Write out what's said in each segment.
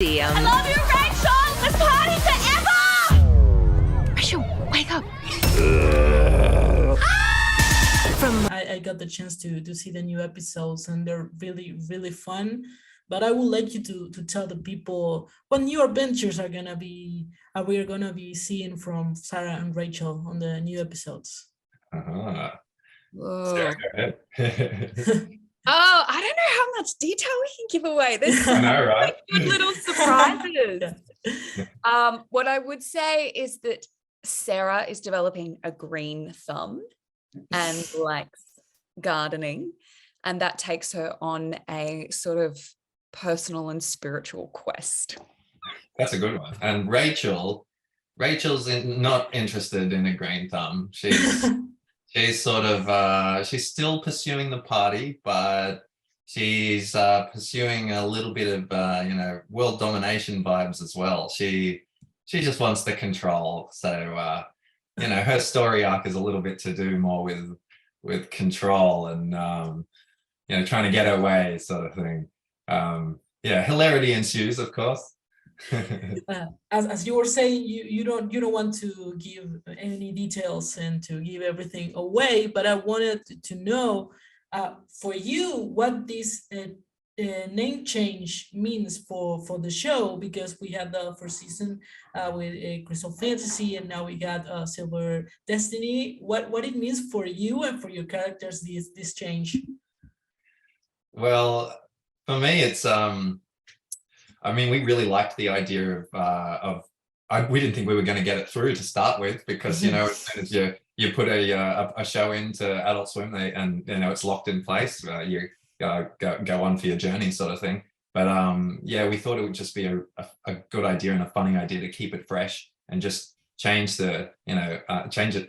I love you, Rachel! Let's party forever! Rachel, wake up. I got the chance to see the new episodes, and they're really, really fun. But I would like you to tell the people what new adventures are we gonna be seeing from Sarah and Rachel on the new episodes. Uh-huh. Whoa. Sarah, go ahead. Oh, I don't know how much detail we can give away. There's I know, right? good little surprises. What I would say is that Sarah is developing a green thumb and likes gardening, and that takes her on a sort of personal and spiritual quest. That's a good one. And Rachel's not interested in a green thumb. She's sort of she's still pursuing the party, but she's pursuing a little bit of world domination vibes as well. She just wants the control. So her story arc is a little bit to do more with control and trying to get her way, sort of thing. Hilarity ensues, of course. As you were saying, you don't want to give any details and to give everything away, but I wanted to know for you what this name change means for the show, because we had the first season with Crystal Fantasy, and now we got Silver Destiny. What it means for you and for your characters, this change? Well, for me, it's we really liked the idea we didn't think we were going to get it through to start with, because as soon as you put a show into Adult Swim, and it's locked in place, you go on for your journey, sort of thing. But we thought it would just be a good idea and a funny idea to keep it fresh and just change it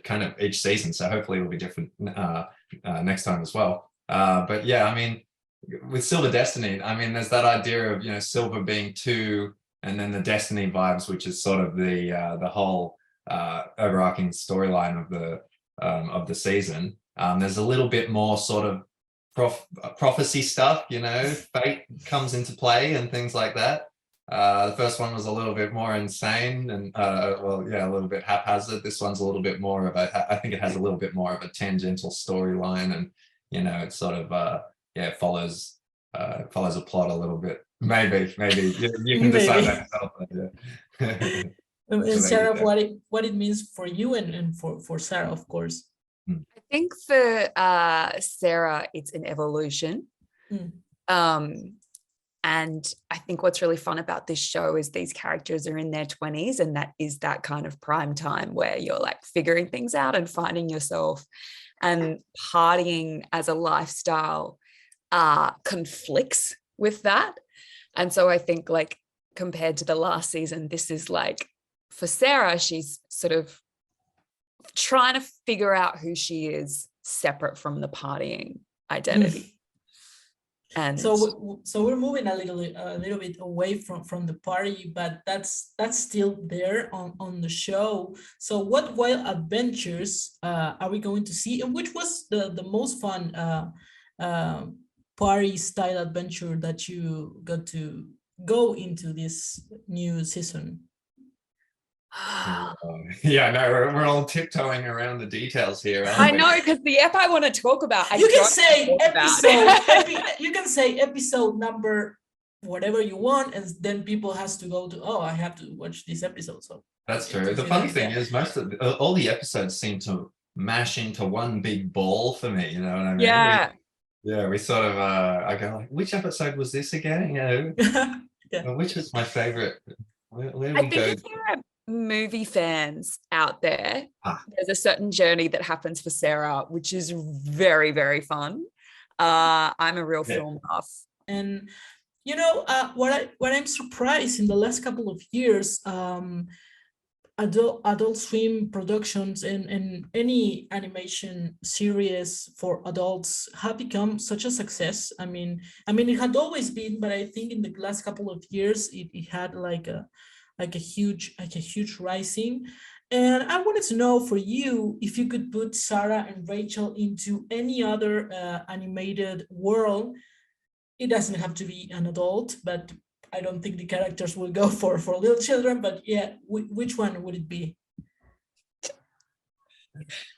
kind of each season. So hopefully it'll be different next time as well. With Silver Destiny, there's that idea of Silver being two, and then the Destiny vibes, which is sort of the whole overarching storyline of the season. There's a little bit more sort of prophecy stuff, fate comes into play and things like that. The first one was a little bit more insane and a little bit haphazard. This one's a little bit more of I think it has a little bit more of a tangential storyline, and it's sort of follows a plot a little bit. Maybe you can decide that yourself. And Sarah, what it means for you and for Sarah, of course. I think for Sarah, it's an evolution. And I think what's really fun about this show is these characters are in their 20s, and that is that kind of prime time where you're like figuring things out and finding yourself, and partying as a lifestyle conflicts with that. And so I think, like, compared to the last season, this is like, for Sarah, she's sort of trying to figure out who she is separate from the partying identity. And so we're moving a little bit away from the party, but that's still there on the show. So what wild adventures are we going to see, and which was the most fun party style adventure that you got to go into this new season? We're all tiptoeing around the details here. I know, because the ep I want to talk about, you can say episode number whatever you want, and then people has to go to, I have to watch this episode. So that's true. The funny thing is, most of all the episodes seem to mash into one big ball for me. You know what I mean? We sort of I go like, which episode was this again? Which was my favorite? Where do we go? If there are movie fans out there, there's a certain journey that happens for Sarah, which is very, very fun. I'm a real film buff, and what I'm surprised in the last couple of years, Adult Swim productions and any animation series for adults have become such a success. I mean, it had always been, but I think in the last couple of years, it had like a huge rising. And I wanted to know for you, if you could put Sarah and Rachel into any other animated world. It doesn't have to be an adult, but I don't think the characters will go for little children, but yeah, which one would it be?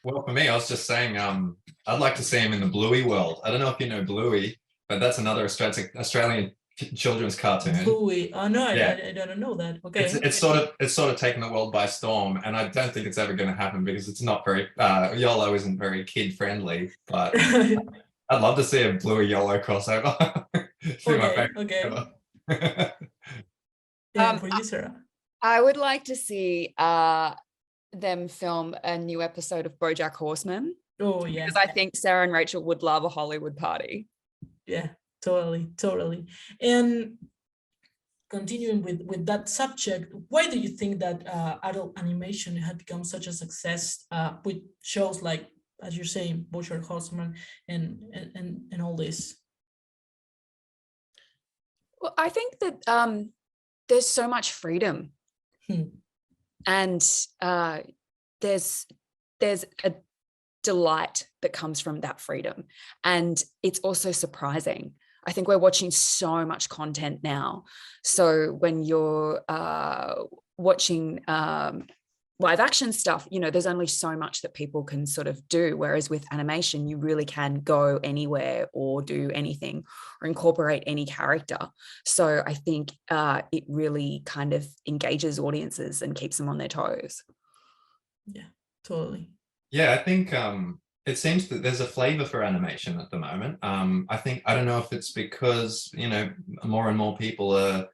Well, for me, I was just saying, I'd like to see him in the Bluey world. I don't know if you know Bluey, but that's another Australian children's cartoon. Bluey. Oh no, Yeah. I don't know that. Okay. It's sort of taken the world by storm, and I don't think it's ever going to happen because it's not very Yolo isn't very kid friendly. But I'd love to see a Bluey Yolo crossover. Okay. Yeah, for you, Sarah. I would like to see them film a new episode of BoJack Horseman. Oh yeah. Because I think Sarah and Rachel would love a Hollywood party. Yeah, totally. And continuing with that subject, why do you think that adult animation had become such a success with shows like, as you're saying, BoJack Horseman and all this? Well, I think that there's so much freedom, and there's a delight that comes from that freedom, and it's also surprising. I think we're watching so much content now, so when you're watching live action stuff, you know, there's only so much that people can sort of do, whereas with animation you really can go anywhere or do anything or incorporate any character. So I think it really kind of engages audiences and keeps them on their toes. Yeah, totally. Yeah, I think it seems that there's a flavor for animation at the moment. I don't know if it's because, you know, more and more people are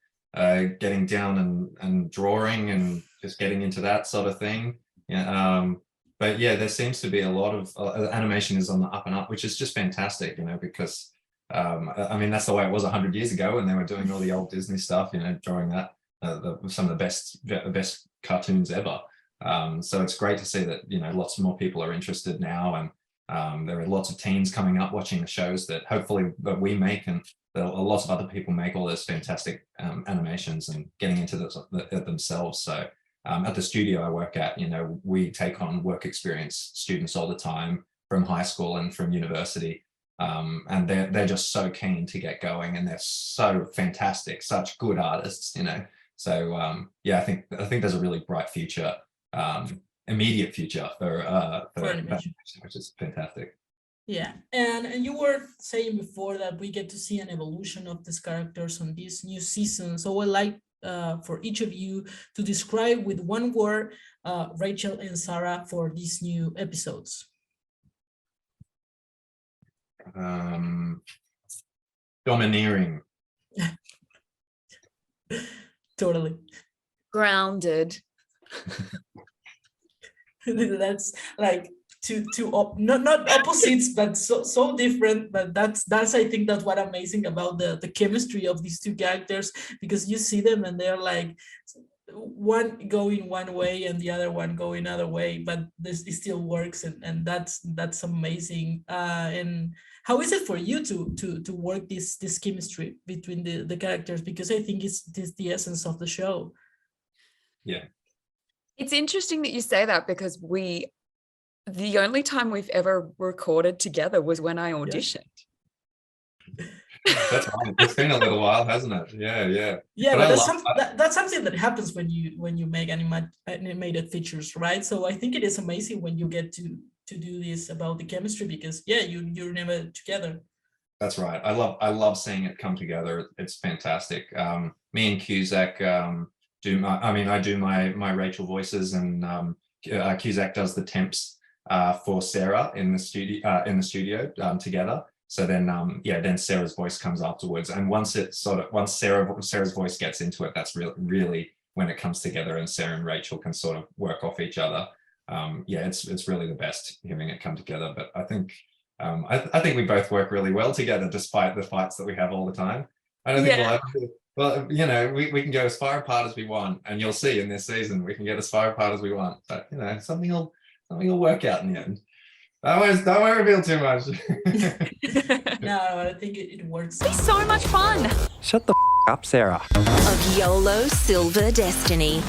getting down and drawing and just getting into that sort of thing. Yeah, but yeah, there seems to be a lot of animation is on the up and up, which is just fantastic, you know, because I mean, that's the way it was 100 years ago when they were doing all the old Disney stuff, you know, drawing that some of the best cartoons ever. So it's great to see that, you know, lots more people are interested now, and there are lots of teens coming up watching the shows that hopefully that we make, and lots of other people make all those fantastic animations and getting into themselves. So at the studio I work at, you know, we take on work experience students all the time from high school and from university, and they're just so keen to get going, and they're so fantastic, such good artists, you know. So yeah, I think there's a really bright future, immediate future for animation, which is fantastic. Yeah, and you were saying before that we get to see an evolution of these characters on this new season. So I'd like for each of you to describe with one word Rachel and Sarah for these new episodes. Domineering. Totally. Grounded. That's like not opposites, but so different. But that's I think that's what amazing about the chemistry of these two characters, because you see them and they're like one going one way and the other one going another way, but it still works, and that's amazing. And how is it for you to work this chemistry between the characters? Because I think it's the essence of the show. Yeah. It's interesting that you say that, because the only time we've ever recorded together was when I auditioned. Yeah. That's right. It's been a little while, hasn't it? Yeah. Yeah, but that's something that happens when you make animated features, right? So I think it is amazing when you get to do this about the chemistry, because yeah, you're never together. That's right. I love seeing it come together. It's fantastic. Me and Cusack I do my Rachel voices, and Cusack does the temps for Sarah in the studio together. So then then Sarah's voice comes afterwards, and once Sarah's voice gets into it, that's really when it comes together, and Sarah and Rachel can sort of work off each other. It's really the best hearing it come together. But I think I think we both work really well together, despite the fights that we have all the time. I don't think we'll ever. Well, you know, we can go as far apart as we want, and you'll see in this season we can get as far apart as we want. But you know, something will work out in the end. Don't worry, reveal too much. No, I think it works. It's so much fun. Shut the up, Sarah. Of Yolo Silver Destiny.